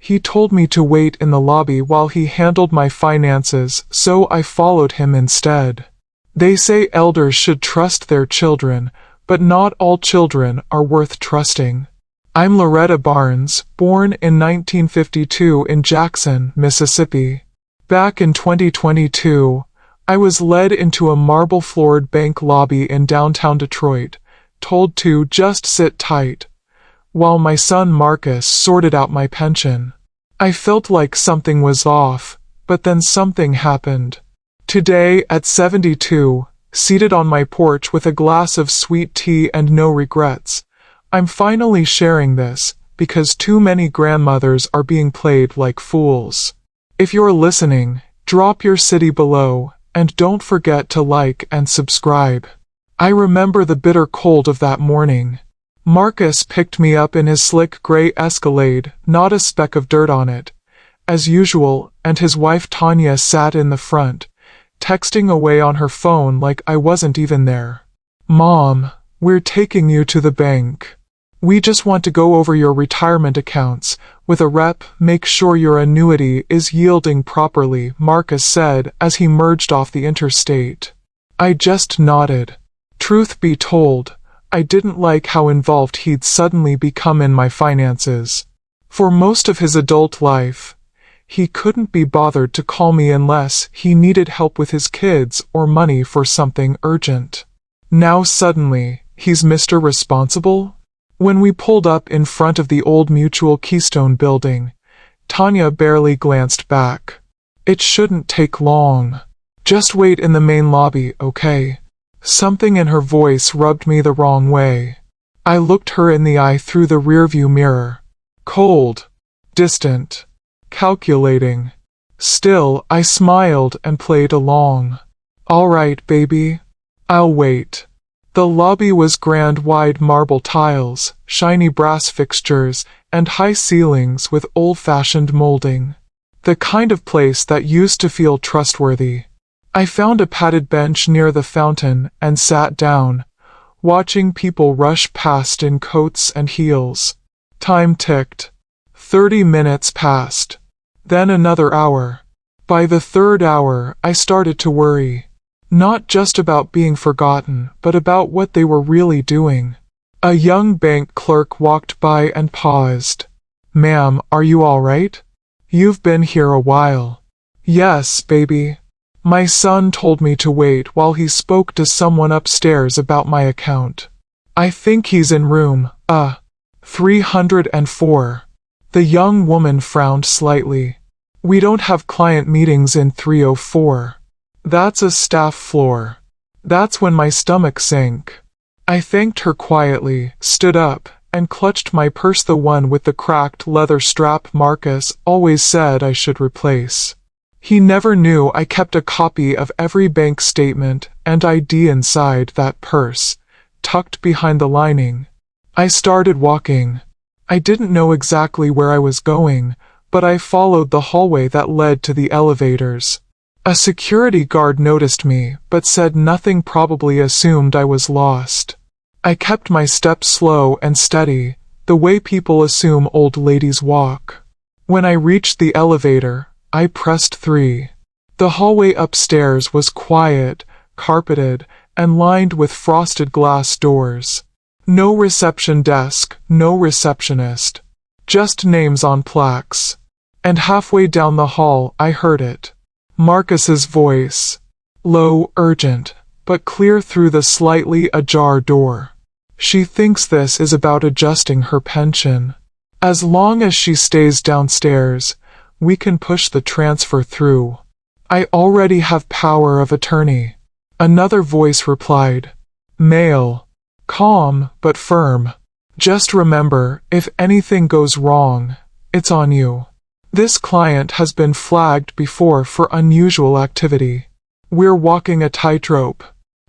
He told me to wait in the lobby while he handled my finances, so I followed him instead. They say elders should trust their children, but not all children are worth trusting. I'm Loretta Barnes, born in 1952 in Jackson, Mississippi. Back in 2022, I was led into a marble-floored bank lobby in downtown Detroit, told to just sit tight, while my son Marcus sorted out my pension. I felt like something was off, but then something happened. Today, at 72, seated on my porch with a glass of sweet tea and no regrets, I'm finally sharing this, because too many grandmothers are being played like fools. If you're listening, drop your city below, and don't forget to like and subscribe. I remember the bitter cold of that morning. Marcus picked me up in his slick gray Escalade, not a speck of dirt on it, as usual, and his wife Tanya sat in the front, texting away on her phone like I wasn't even there. "Mom, we're taking you to the bank. We just want to go over your retirement accounts with a rep, make sure your annuity is yielding properly," Marcus said as he merged off the interstate. I just nodded. Truth be told, I didn't like how involved he'd suddenly become in my finances. For most of his adult life, he couldn't be bothered to call me unless he needed help with his kids or money for something urgent. Now suddenly, he's Mr. Responsible? When we pulled up in front of the old Mutual Keystone building, Tanya barely glanced back. "It shouldn't take long. Just wait in the main lobby, okay?" Something in her voice rubbed me the wrong way. I looked her in the eye through the rearview mirror. Cold, distant, calculating. Still, I smiled and played along. "All right, baby. I'll wait." The lobby was grand wide marble tiles, shiny brass fixtures, and high ceilings with old-fashioned molding. The kind of place that used to feel trustworthy. I found a padded bench near the fountain and sat down, watching people rush past in coats and heels. Time ticked. 30 minutes passed. Then another hour. By the third hour, I started to worry. Not just about being forgotten, but about what they were really doing. A young bank clerk walked by and paused. "Ma'am, are you all right? You've been here a while." "Yes, baby. My son told me to wait while he spoke to someone upstairs about my account. I think he's in room, 304. The young woman frowned slightly. "We don't have client meetings in 304. That's a staff floor." That's when my stomach sank. I thanked her quietly, stood up, and clutched my purse, the one with the cracked leather strap Marcus always said I should replace. He never knew I kept a copy of every bank statement and ID inside that purse, tucked behind the lining. I started walking. I didn't know exactly where I was going, but I followed the hallway that led to the elevators. A security guard noticed me, but said nothing, probably assumed I was lost. I kept my steps slow and steady, the way people assume old ladies walk. When I reached the elevator, I pressed 3. The hallway upstairs was quiet, carpeted, and lined with frosted glass doors. No reception desk, no receptionist. Just names on plaques. And halfway down the hall, I heard it. Marcus's voice. Low, urgent, but clear through the slightly ajar door. "She thinks this is about adjusting her pension. As long as she stays downstairs, we can push the transfer through. I already have power of attorney." Another voice replied. Male. Calm, but firm. "Just remember, if anything goes wrong, it's on you. This client has been flagged before for unusual activity. We're walking a tightrope."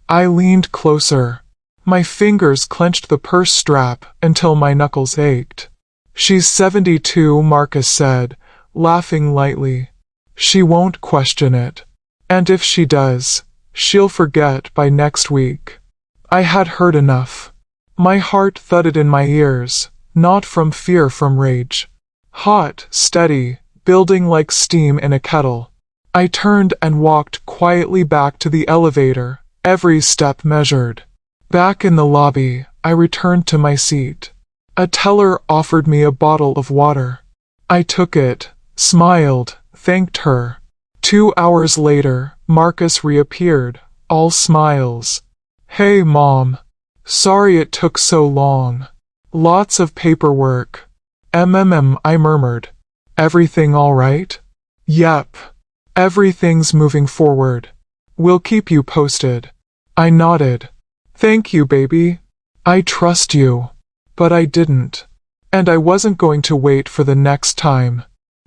I leaned closer. My fingers clenched the purse strap until my knuckles ached. "She's 72, Marcus said, laughing lightly. "She won't question it. And if she does, she'll forget by next week." I had heard enough. My heart thudded in my ears, not from fear, from rage. Hot, steady, building like steam in a kettle. I turned and walked quietly back to the elevator, every step measured. Back in the lobby, I returned to my seat. A teller offered me a bottle of water. I took it, smiled, thanked her. 2 hours later, Marcus reappeared, all smiles. "Hey, Mom. Sorry it took so long. Lots of paperwork." I murmured. "Everything all right?" "Yep. Everything's moving forward. We'll keep you posted." I nodded. "Thank you, baby. I trust you." But I didn't. And I wasn't going to wait for the next time.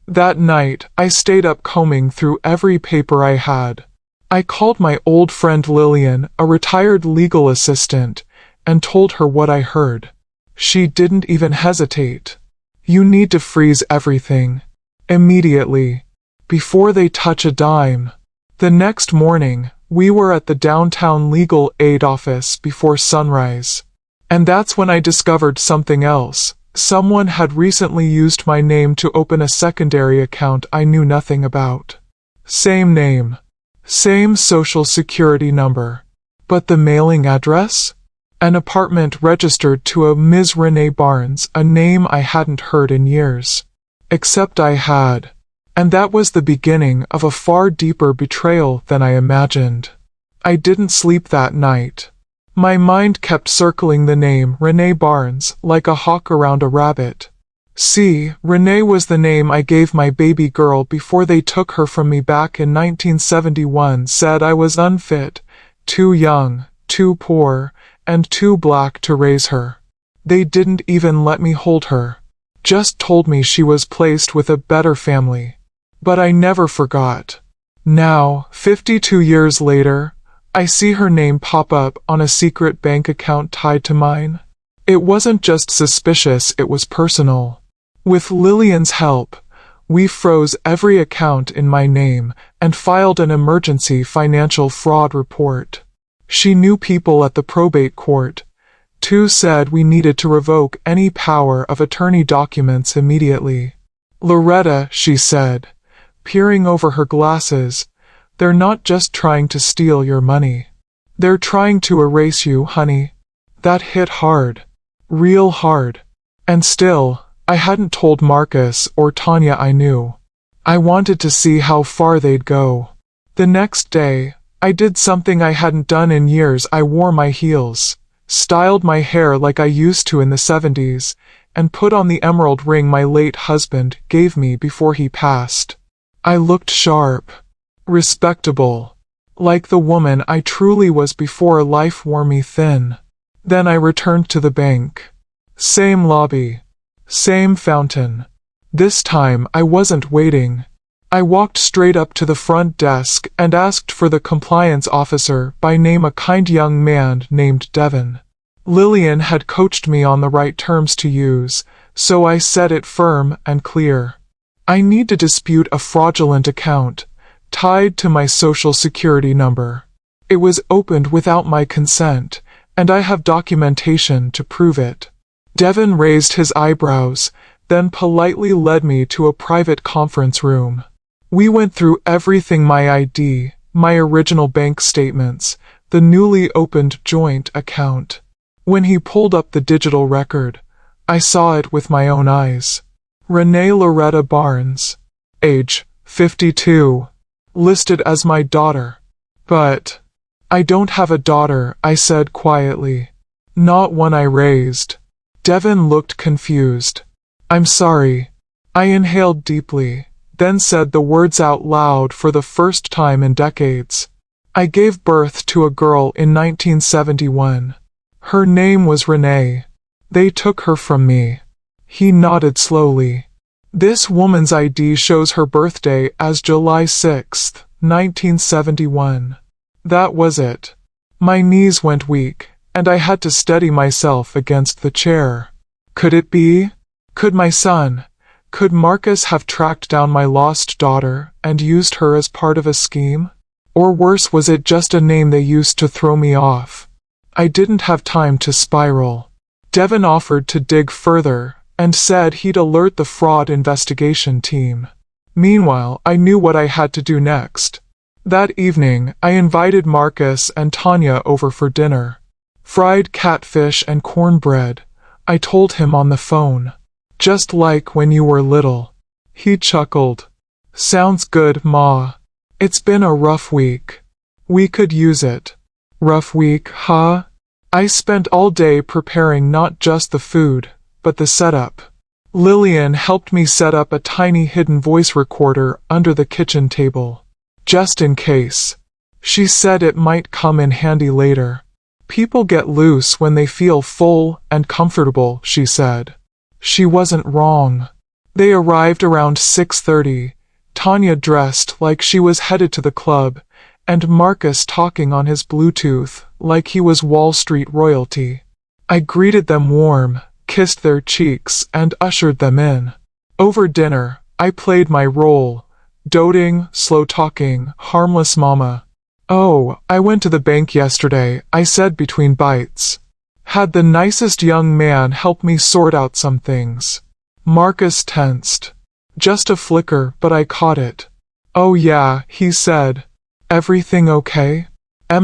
That night, I stayed up combing through every paper I had. I called my old friend Lillian, a retired legal assistant, and told her what I heard. She didn't even hesitate. "You need to freeze everything. Immediately. Before they touch a dime." The next morning, we were at the downtown legal aid office before sunrise. And that's when I discovered something else. Someone had recently used my name to open a secondary account I knew nothing about. Same name. Same social security number. But the mailing address? An apartment registered to a Ms. Renee Barnes, a name I hadn't heard in years. Except I had. And that was the beginning of a far deeper betrayal than I imagined. I didn't sleep that night. My mind kept circling the name Renee Barnes like a hawk around a rabbit. See, Renee was the name I gave my baby girl before they took her from me back in 1971, said I was unfit, too young, too poor, and too black to raise her. They didn't even let me hold her. Just told me she was placed with a better family. But I never forgot. Now, 52 years later, I see her name pop up on a secret bank account tied to mine. It wasn't just suspicious, it was personal. With Lillian's help, we froze every account in my name and filed an emergency financial fraud report. She knew people at the probate court. Two said we needed to revoke any power of attorney documents immediately. "Loretta," she said, peering over her glasses, "they're not just trying to steal your money. They're trying to erase you, honey." That hit hard. Real hard. And still, I hadn't told Marcus or Tanya I knew. I wanted to see how far they'd go. The next day, I did something I hadn't done in years. I wore my heels, styled my hair like I used to in the 70s, and put on the emerald ring my late husband gave me before he passed. I looked sharp. Respectable. Like the woman I truly was before life wore me thin. Then I returned to the bank. Same lobby. Same fountain. This time I wasn't waiting. I walked straight up to the front desk and asked for the compliance officer, by name a kind young man named Devin. Lillian had coached me on the right terms to use, so I said it firm and clear. "I need to dispute a fraudulent account, tied to my social security number. It was opened without my consent, and I have documentation to prove it." Devin raised his eyebrows, then politely led me to a private conference room. We went through everything: my ID, my original bank statements, the newly opened joint account. When he pulled up the digital record, I saw it with my own eyes. Renee Loretta Barnes. Age, 52. Listed as my daughter. But I don't have a daughter, I said quietly. Not one I raised. Devin looked confused. "I'm sorry." I inhaled deeply, then said the words out loud for the first time in decades. "I gave birth to a girl in 1971. Her name was Renee. They took her from me." He nodded slowly. "This woman's ID shows her birthday as July 6, 1971. That was it." My knees went weak, and I had to steady myself against the chair. Could it be? Could my son? Could Marcus have tracked down my lost daughter and used her as part of a scheme? Or worse, was it just a name they used to throw me off? I didn't have time to spiral. Devin offered to dig further, and said he'd alert the fraud investigation team. Meanwhile, I knew what I had to do next. That evening, I invited Marcus and Tanya over for dinner. Fried catfish and cornbread. I told him on the phone. Just like when you were little. He chuckled. Sounds good, Ma. It's been a rough week. We could use it. Rough week, huh? I spent all day preparing not just the food, but the setup. Lillian helped me set up a tiny hidden voice recorder under the kitchen table. Just in case. She said it might come in handy later. People get loose when they feel full and comfortable, she said. She wasn't wrong. They arrived around 6:30, Tanya dressed like she was headed to the club, and Marcus talking on his Bluetooth like he was Wall Street royalty. I greeted them warm, kissed their cheeks, and ushered them in. Over dinner, I played my role. Doting, slow-talking, harmless mama. Oh, I went to the bank yesterday, I said between bites. Had the nicest young man help me sort out some things. Marcus tensed. Just a flicker, but I caught it. Oh yeah, he said. Everything okay? I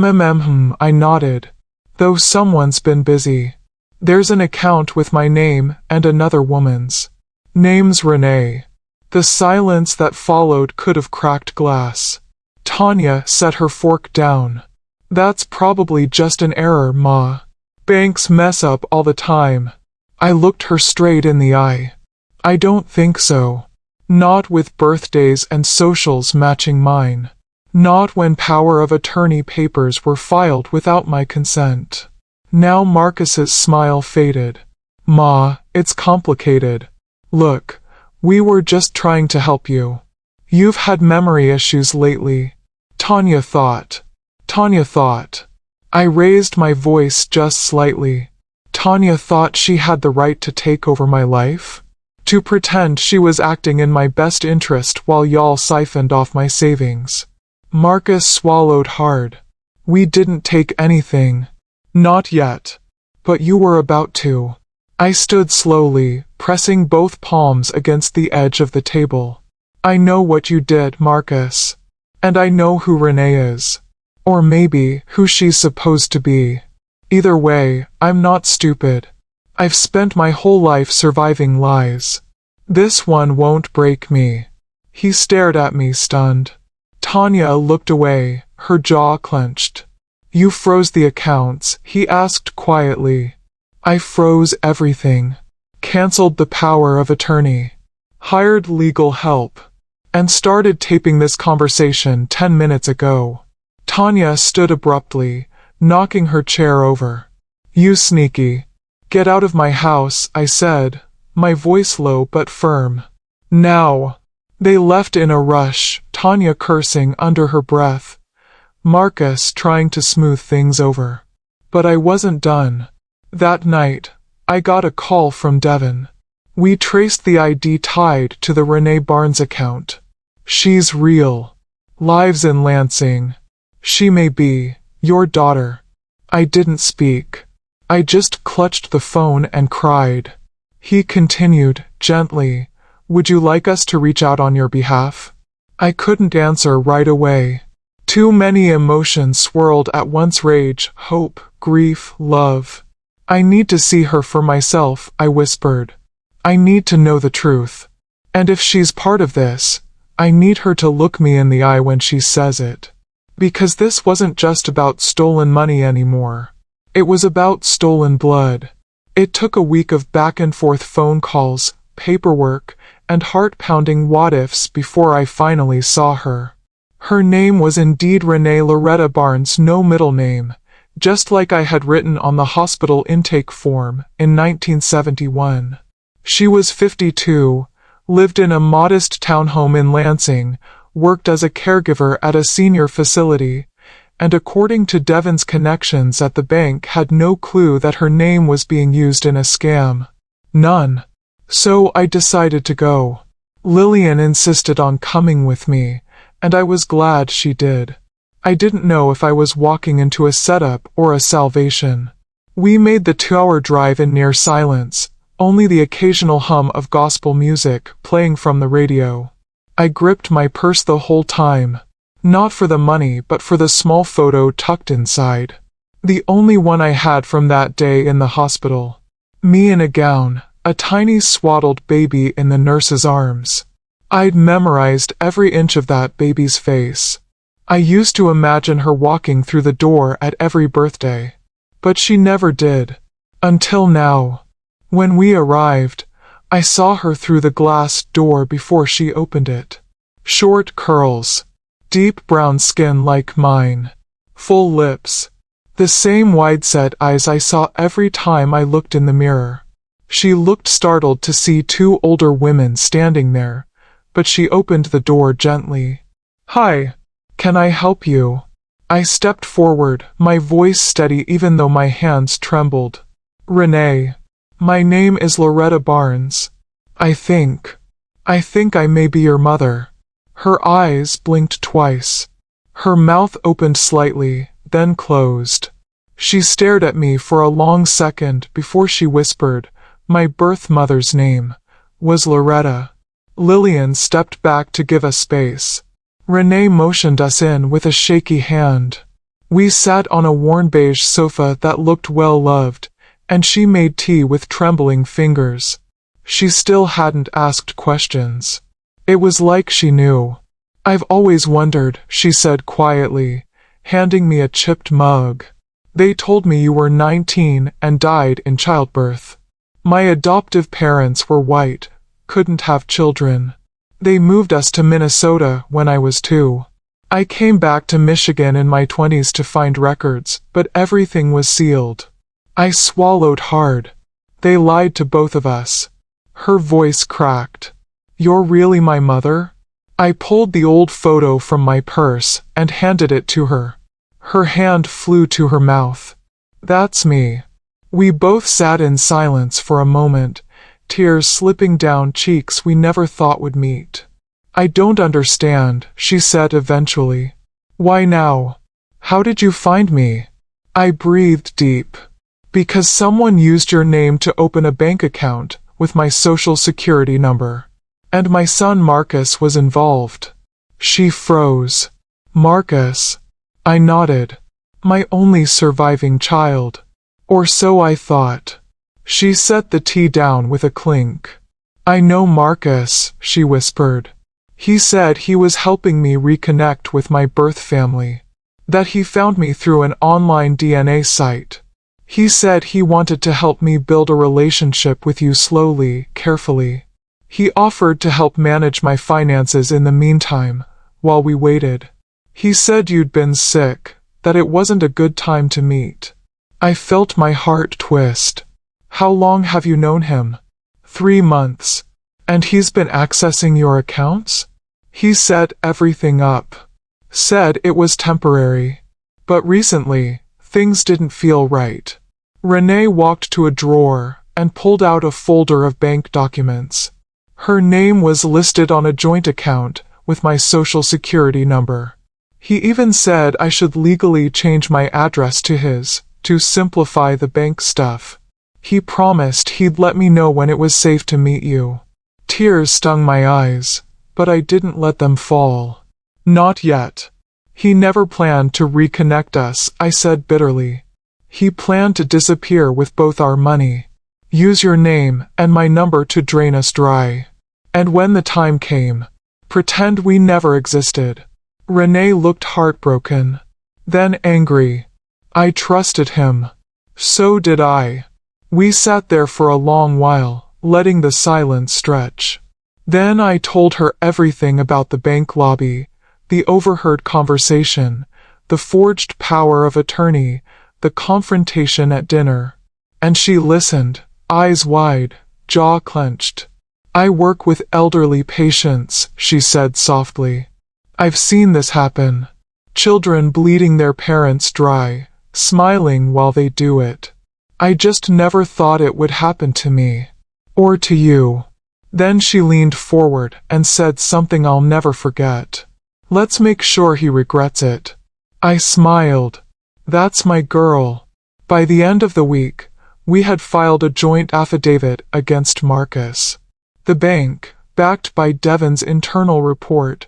nodded. Though someone's been busy. There's an account with my name and another woman's. Name's Renee. The silence that followed could have cracked glass. Tanya set her fork down. That's probably just an error, Ma. Banks mess up all the time. I looked her straight in the eye. I don't think so. Not with birthdays and socials matching mine. Not when power of attorney papers were filed without my consent. Now Marcus's smile faded. Ma, it's complicated. Look. We were just trying to help you. You've had memory issues lately. Tanya thought. I raised my voice just slightly. Tanya thought she had the right to take over my life? To pretend she was acting in my best interest while y'all siphoned off my savings. Marcus swallowed hard. We didn't take anything. Not yet. But you were about to. I stood slowly, pressing both palms against the edge of the table. I know what you did, Marcus. And I know who Renee is. Or maybe, who she's supposed to be. Either way, I'm not stupid. I've spent my whole life surviving lies. This one won't break me. He stared at me, stunned. Tanya looked away, her jaw clenched. You froze the accounts, he asked quietly. I froze everything. Cancelled the power of attorney. Hired legal help. And started taping this conversation 10 minutes ago. Tanya stood abruptly, knocking her chair over. You sneaky. Get out of my house, I said, my voice low but firm. Now. They left in a rush, Tanya cursing under her breath. Marcus trying to smooth things over. But I wasn't done. That night, I got a call from Devon. We traced the ID tied to the Renee Barnes account. She's real. Lives in Lansing. She may be your daughter. I didn't speak. I just clutched the phone and cried. He continued, gently, would you like us to reach out on your behalf? I couldn't answer right away. Too many emotions swirled at once, rage, hope, grief, love. I need to see her for myself, I whispered. I need to know the truth. And if she's part of this, I need her to look me in the eye when she says it. Because this wasn't just about stolen money anymore. It was about stolen blood. It took a week of back-and-forth phone calls, paperwork, and heart-pounding what-ifs before I finally saw her. Her name was indeed Renee Loretta Barnes, no middle name. Just like I had written on the hospital intake form in 1971. She was 52, lived in a modest townhome in Lansing, worked as a caregiver at a senior facility, and according to Devon's connections at the bank had no clue that her name was being used in a scam. None. So I decided to go. Lillian insisted on coming with me, and I was glad she did. I didn't know if I was walking into a setup or a salvation. We made the 2-hour drive in near silence, only the occasional hum of gospel music playing from the radio. I gripped my purse the whole time, not for the money but for the small photo tucked inside. The only one I had from that day in the hospital. Me in a gown, a tiny swaddled baby in the nurse's arms. I'd memorized every inch of that baby's face. I used to imagine her walking through the door at every birthday. But she never did. Until now. When we arrived, I saw her through the glass door before she opened it. Short curls. Deep brown skin like mine. Full lips. The same wide-set eyes I saw every time I looked in the mirror. She looked startled to see two older women standing there, but she opened the door gently. "Hi. Can I help you?" I stepped forward, my voice steady even though my hands trembled. "Renee. My name is Loretta Barnes. I think I may be your mother." Her eyes blinked twice. Her mouth opened slightly, then closed. She stared at me for a long second before she whispered, my birth mother's name was Loretta. Lillian stepped back to give us space. Renee motioned us in with a shaky hand. We sat on a worn beige sofa that looked well loved, and she made tea with trembling fingers. She still hadn't asked questions. It was like she knew. "I've always wondered," she said quietly, handing me a chipped mug. "They told me you were 19 and died in childbirth. My adoptive parents were white, couldn't have children. They moved us to Minnesota when I was 2. I came back to Michigan in my 20s to find records, but everything was sealed." I swallowed hard. They lied to both of us. Her voice cracked. "You're really my mother?" I pulled the old photo from my purse and handed it to her. Her hand flew to her mouth. "That's me." We both sat in silence for a moment, tears slipping down cheeks we never thought would meet. "I don't understand," she said eventually. "Why now? How did you find me?" I breathed deep. "Because someone used your name to open a bank account with my social security number. And my son Marcus was involved." She froze. "Marcus?" I nodded. "My only surviving child. Or so I thought." She set the tea down with a clink. "I know Marcus," she whispered. "He said he was helping me reconnect with my birth family. That he found me through an online DNA site. He said he wanted to help me build a relationship with you slowly, carefully. He offered to help manage my finances in the meantime, while we waited. He said you'd been sick, that it wasn't a good time to meet." I felt my heart twist. "How long have you known him?" 3 months. "And he's been accessing your accounts?" "He set everything up. Said it was temporary. But recently, things didn't feel right." Renee walked to a drawer and pulled out a folder of bank documents. Her name was listed on a joint account with my social security number. He even said I should legally change my address to his, to simplify the bank stuff. He promised he'd let me know when it was safe to meet you. Tears stung my eyes, but I didn't let them fall. "Not yet. He never planned to reconnect us," I said bitterly. "He planned to disappear with both our money. Use your name and my number to drain us dry. And when the time came, pretend we never existed." Renee looked heartbroken. Then angry. I trusted him. So did I. We sat there for a long while, letting the silence stretch. Then I told her everything about the bank lobby, the overheard conversation, the forged power of attorney, the confrontation at dinner. And she listened, eyes wide, jaw clenched. "I work with elderly patients," she said softly. "I've seen this happen. Children bleeding their parents dry, smiling while they do it. I just never thought it would happen to me. Or to you." Then she leaned forward and said something I'll never forget. "Let's make sure he regrets it." I smiled. "That's my girl." By the end of the week, We had filed a joint affidavit against Marcus. The bank, backed by Devon's internal report,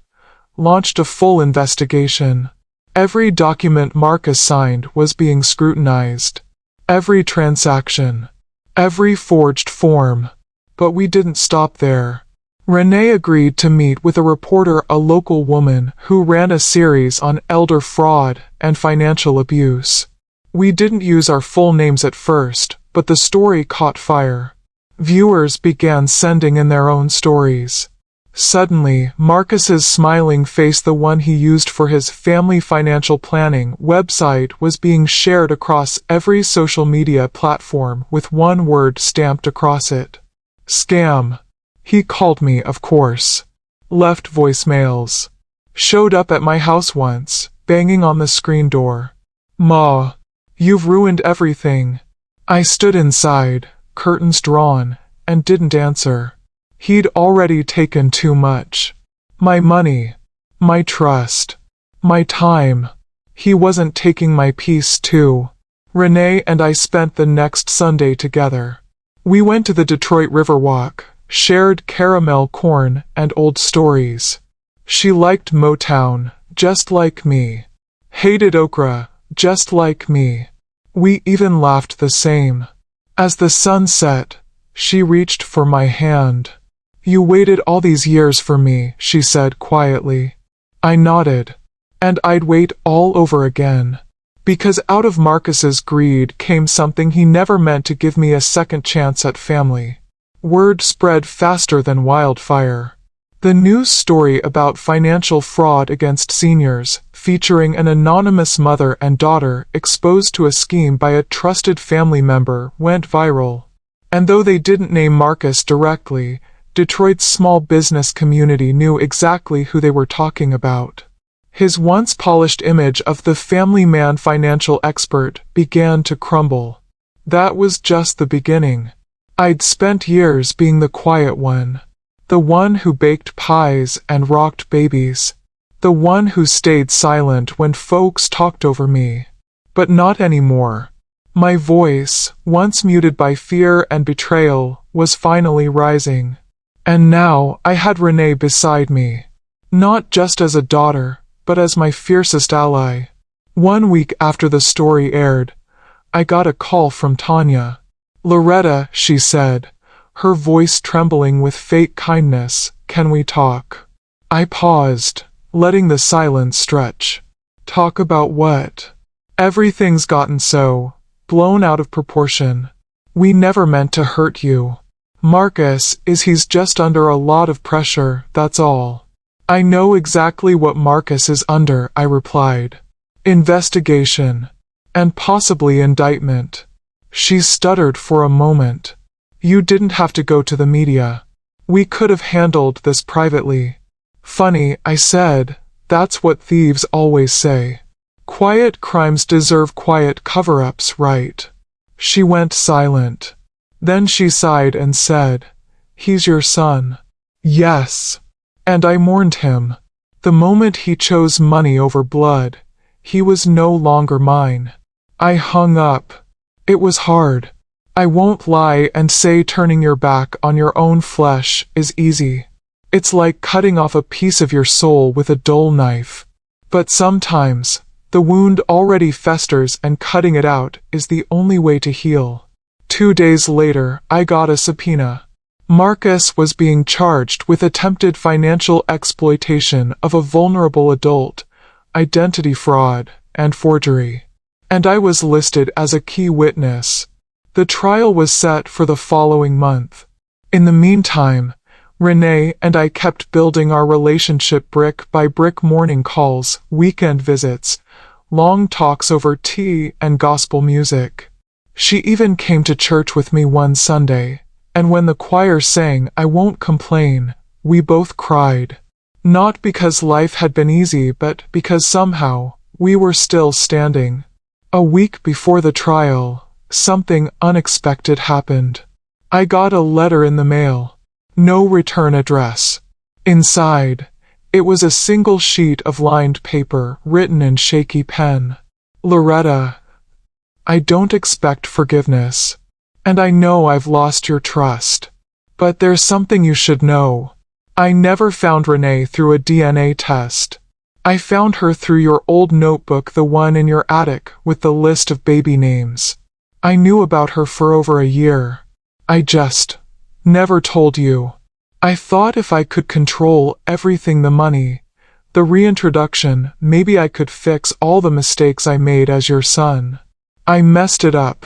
launched a full investigation. Every document Marcus signed was being scrutinized. Every transaction. Every forged form. But we didn't stop there. Renee agreed to meet with a reporter, a local woman who ran a series on elder fraud and financial abuse. We didn't use our full names at first, but the story caught fire. Viewers began sending in their own stories. Suddenly, Marcus's smiling face, the one he used for his family financial planning website, was being shared across every social media platform with one word stamped across it. Scam. He called me, of course. Left voicemails. Showed up at my house once, banging on the screen door. "Ma, you've ruined everything." I stood inside, curtains drawn, and didn't answer. He'd already taken too much. My money. My trust. My time. He wasn't taking my peace too. Renee and I spent the next Sunday together. We went to the Detroit Riverwalk, shared caramel corn and old stories. She liked Motown, just like me. Hated okra, just like me. We even laughed the same. As the sun set, she reached for my hand. "You waited all these years for me," she said quietly. I nodded. And I'd wait all over again. Because out of Marcus's greed came something he never meant to give me: a second chance at family. Word spread faster than wildfire. The news story about financial fraud against seniors, featuring an anonymous mother and daughter exposed to a scheme by a trusted family member, went viral. And though they didn't name Marcus directly, Detroit's small business community knew exactly who they were talking about. His once polished image of the family man financial expert began to crumble. That was just the beginning. I'd spent years being the quiet one. The one who baked pies and rocked babies. The one who stayed silent when folks talked over me. But not anymore. My voice, once muted by fear and betrayal, was finally rising. And now I had Renee beside me. Not just as a daughter, but as my fiercest ally. 1 week after the story aired, I got a call from Tanya. "Loretta," she said, her voice trembling with fake kindness, "can we talk?" I paused, letting the silence stretch. Talk about what? Everything's gotten so blown out of proportion. We never meant to hurt you. Marcus he's just under a lot of pressure, that's all. I know exactly what Marcus is under, I replied. Investigation. And possibly indictment. She stuttered for a moment. You didn't have to go to the media. We could have handled this privately. Funny, I said. That's what thieves always say. Quiet crimes deserve quiet cover-ups, right? She went silent. Then she sighed and said, "He's your son." Yes. And I mourned him. The moment he chose money over blood, he was no longer mine. I hung up. It was hard. I won't lie and say turning your back on your own flesh is easy. It's like cutting off a piece of your soul with a dull knife. But sometimes, the wound already festers and cutting it out is the only way to heal. 2 days later, I got a subpoena. Marcus was being charged with attempted financial exploitation of a vulnerable adult, identity fraud, and forgery. And I was listed as a key witness. The trial was set for the following month. In the meantime, Renee and I kept building our relationship brick by brick: morning calls, weekend visits, long talks over tea and gospel music. She even came to church with me one Sunday. And when the choir sang "I Won't Complain," we both cried. Not because life had been easy, but because somehow we were still standing. A week before the trial, something unexpected happened. I got a letter in the mail. No return address. Inside, it was a single sheet of lined paper written in shaky pen. "Loretta, I don't expect forgiveness. And I know I've lost your trust. But there's something you should know. I never found Renee through a DNA test. I found her through your old notebook, the one in your attic with the list of baby names. I knew about her for over a year. I just never told you. I thought if I could control everything, the money, the reintroduction, maybe I could fix all the mistakes I made as your son. I messed it up.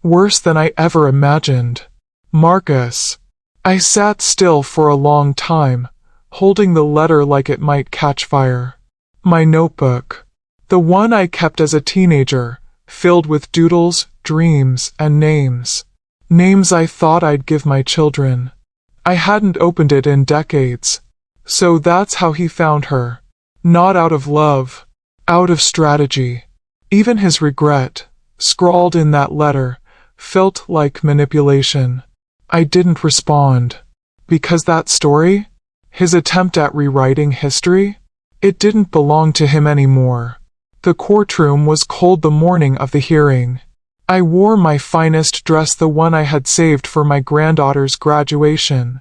Worse than I ever imagined. Marcus. I sat still for a long time, holding the letter like it might catch fire. My notebook. The one I kept as a teenager, filled with doodles, dreams, and names. Names I thought I'd give my children. I hadn't opened it in decades. So that's how he found her. Not out of love. Out of strategy. Even his regret, scrawled in that letter, felt like manipulation. I didn't respond. Because that story? His attempt at rewriting history? It didn't belong to him anymore. The courtroom was cold the morning of the hearing. I wore my finest dress, the one I had saved for my granddaughter's graduation,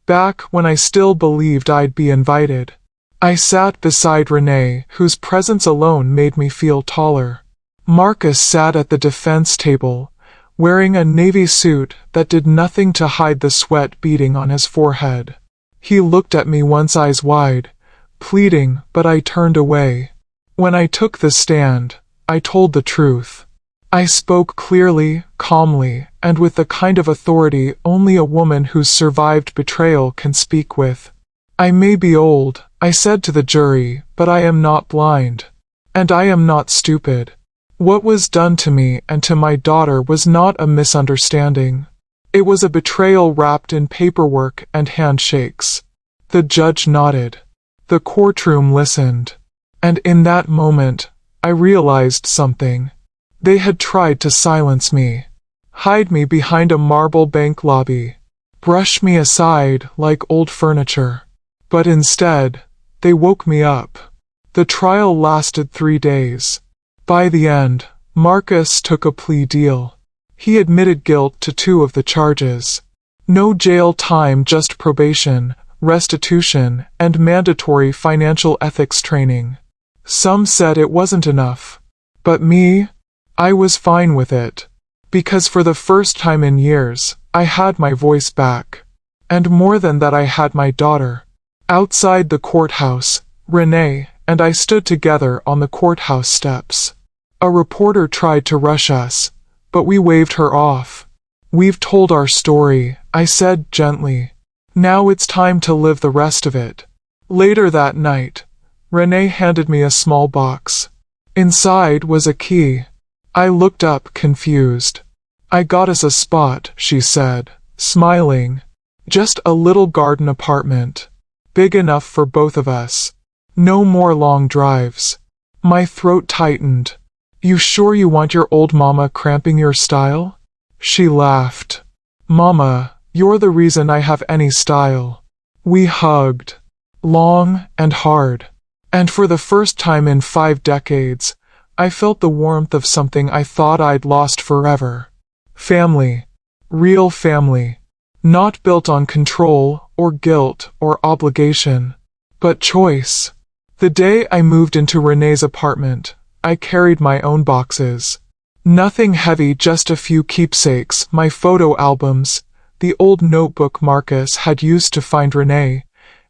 back when I still believed I'd be invited. I sat beside Renee, whose presence alone made me feel taller. Marcus sat at the defense table, wearing a navy suit that did nothing to hide the sweat beading on his forehead. He looked at me once, eyes wide, pleading, but I turned away. When I took the stand, I told the truth. I spoke clearly, calmly, and with the kind of authority only a woman who's survived betrayal can speak with. I may be old, I said to the jury, but I am not blind. And I am not stupid. What was done to me and to my daughter was not a misunderstanding. It was a betrayal wrapped in paperwork and handshakes. The judge nodded. The courtroom listened. And in that moment, I realized something. They had tried to silence me, hide me behind a marble bank lobby, brush me aside like old furniture. But instead, they woke me up. The trial lasted 3 days. By the end, Marcus took a plea deal. He admitted guilt to 2 of the charges. No jail time, just probation, restitution, and mandatory financial ethics training. Some said it wasn't enough. But me? I was fine with it. Because for the first time in years, I had my voice back. And more than that, I had my daughter. Outside the courthouse, Renee and I stood together on the courthouse steps. A reporter tried to rush us, but we waved her off. We've told our story, I said gently. Now it's time to live the rest of it. Later that night, Renee handed me a small box. Inside was a key. I looked up, confused. I got us a spot, she said, smiling. Just a little garden apartment. Big enough for both of us. No more long drives. My throat tightened. You sure you want your old mama cramping your style? She laughed. Mama, you're the reason I have any style. We hugged. Long and hard. And for the first time in 5 decades, I felt the warmth of something I thought I'd lost forever. Family. Real family. Not built on control, or guilt, or obligation, but choice. The day I moved into Renee's apartment, I carried my own boxes. Nothing heavy, just a few keepsakes, my photo albums, the old notebook Marcus had used to find Renee,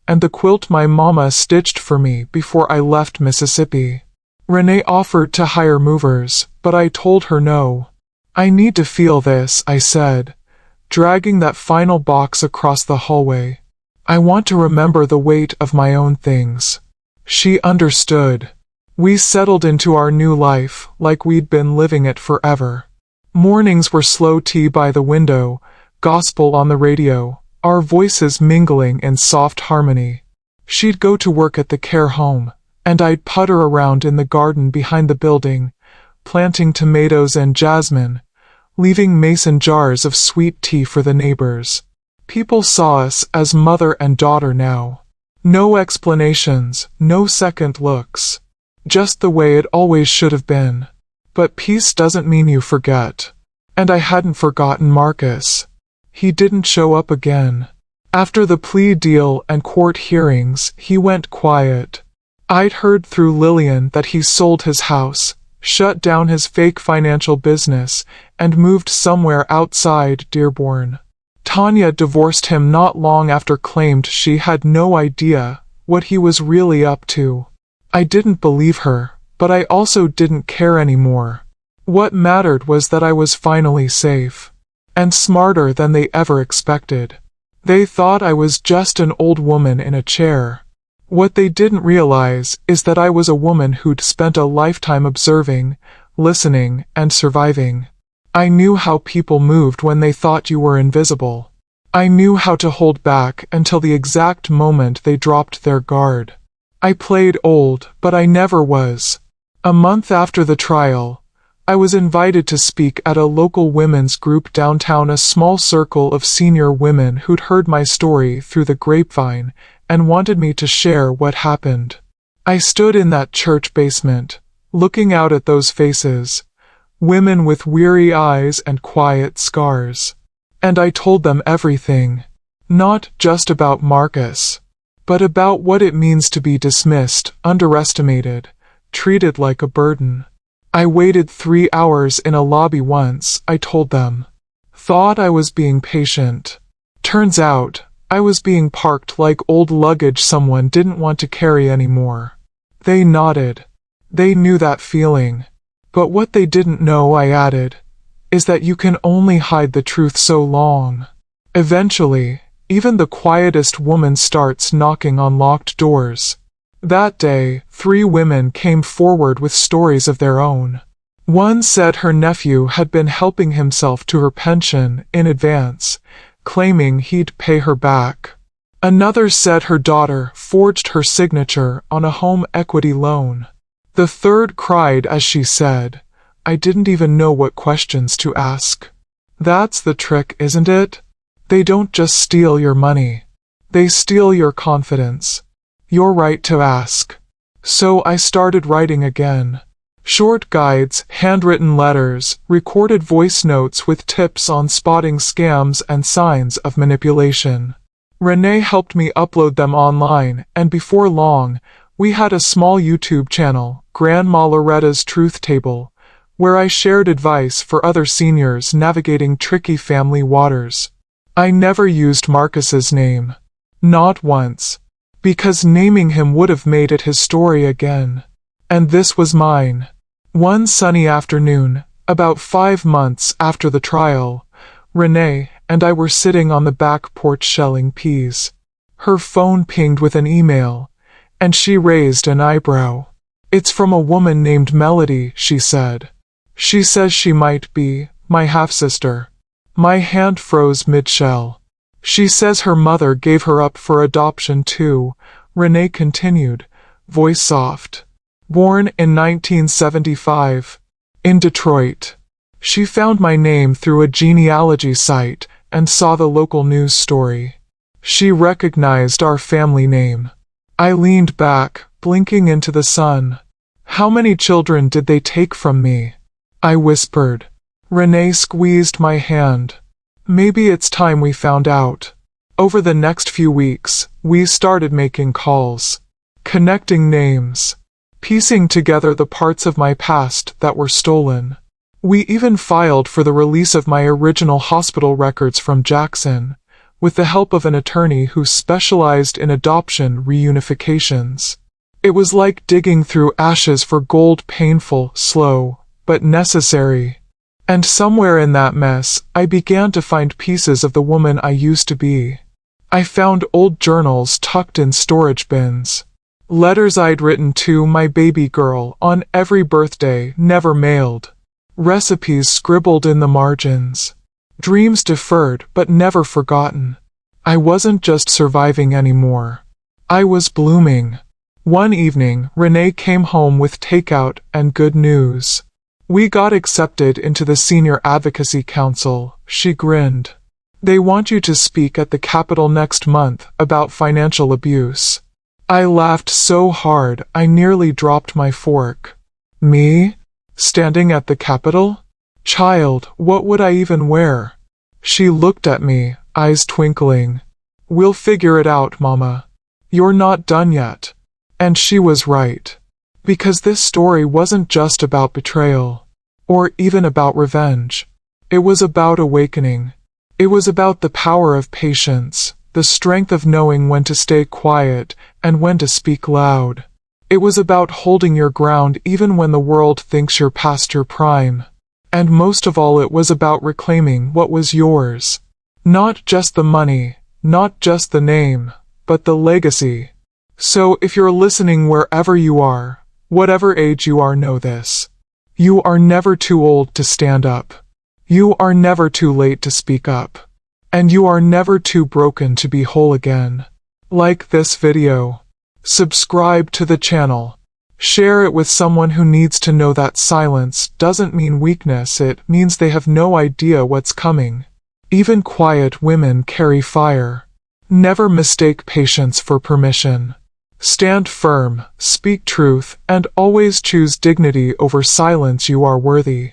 and the quilt my mama stitched for me before I left Mississippi. Renee offered to hire movers, but I told her no. I need to feel this, I said, dragging that final box across the hallway. I want to remember the weight of my own things. She understood. We settled into our new life like we'd been living it forever. Mornings were slow tea by the window, gospel on the radio, our voices mingling in soft harmony. She'd go to work at the care home, and I'd putter around in the garden behind the building, planting tomatoes and jasmine, leaving mason jars of sweet tea for the neighbors. People saw us as mother and daughter now. No explanations, no second looks. Just the way it always should have been. But peace doesn't mean you forget. And I hadn't forgotten Marcus. He didn't show up again. After the plea deal and court hearings, he went quiet. I'd heard through Lillian that he sold his house, shut down his fake financial business, and moved somewhere outside Dearborn. Tanya divorced him not long after, claimed she had no idea what he was really up to. I didn't believe her, but I also didn't care anymore. What mattered was that I was finally safe. And smarter than they ever expected. They thought I was just an old woman in a chair. What they didn't realize is that I was a woman who'd spent a lifetime observing, listening, and surviving. I knew how people moved when they thought you were invisible. I knew how to hold back until the exact moment they dropped their guard. I played old, but I never was. A month after the trial, I was invited to speak at a local women's group downtown, a small circle of senior women who'd heard my story through the grapevine and wanted me to share what happened. I stood in that church basement, looking out at those faces, women with weary eyes and quiet scars. And I told them everything, not just about Marcus, but about what it means to be dismissed, underestimated, treated like a burden. I waited 3 hours in a lobby once, I told them. Thought I was being patient. Turns out, I was being parked like old luggage someone didn't want to carry anymore. They nodded. They knew that feeling. But what they didn't know, I added, is that you can only hide the truth so long. Eventually, even the quietest woman starts knocking on locked doors. That day, 3 women came forward with stories of their own. One said her nephew had been helping himself to her pension in advance, claiming he'd pay her back. Another said her daughter forged her signature on a home equity loan. The third cried as she said, "I didn't even know what questions to ask." That's the trick, isn't it? They don't just steal your money. They steal your confidence. Your right to ask. So I started writing again. Short guides, handwritten letters, recorded voice notes with tips on spotting scams and signs of manipulation. Renee helped me upload them online, and before long, we had a small YouTube channel, Grandma Loretta's Truth Table, where I shared advice for other seniors navigating tricky family waters. I never used Marcus's name. Not once. Because naming him would have made it his story again. And this was mine. One sunny afternoon, about 5 months after the trial, Renee and I were sitting on the back porch shelling peas. Her phone pinged with an email, and she raised an eyebrow. "It's from a woman named Melody," she said. "She says she might be my half-sister." My hand froze mid-shell. "She says her mother gave her up for adoption too," Renee continued, voice soft. "Born in 1975. In Detroit. She found my name through a genealogy site and saw the local news story. She recognized our family name." I leaned back, blinking into the sun. "How many children did they take from me?" I whispered. Renee squeezed my hand. "Maybe it's time we found out." Over the next few weeks, we started making calls, connecting names, piecing together the parts of my past that were stolen. We even filed for the release of my original hospital records from Jackson, with the help of an attorney who specialized in adoption reunifications. It was like digging through ashes for gold, painful, slow, but necessary. And somewhere in that mess, I began to find pieces of the woman I used to be. I found old journals tucked in storage bins. Letters I'd written to my baby girl on every birthday, never mailed. Recipes scribbled in the margins. Dreams deferred but never forgotten. I wasn't just surviving anymore. I was blooming. One evening, Renee came home with takeout and good news. "We got accepted into the Senior Advocacy Council," she grinned. "They want you to speak at the Capitol next month about financial abuse." I laughed so hard I nearly dropped my fork. Me? Standing at the Capitol? Child, what would I even wear? She looked at me, eyes twinkling. We'll figure it out, Mama. You're not done yet. And she was right. Because this story wasn't just about betrayal, or even about revenge. It was about awakening. It was about the power of patience, the strength of knowing when to stay quiet and when to speak loud. It was about holding your ground even when the world thinks you're past your prime. And most of all, it was about reclaiming what was yours. Not just the money, not just the name, but the legacy. So if you're listening wherever you are, whatever age you are, know this. You are never too old to stand up. You are never too late to speak up. And you are never too broken to be whole again. Like this video. Subscribe to the channel. Share it with someone who needs to know that silence doesn't mean weakness, it means they have no idea what's coming. Even quiet women carry fire. Never mistake patience for permission. Stand firm, speak truth, and always choose dignity over silence. You are worthy.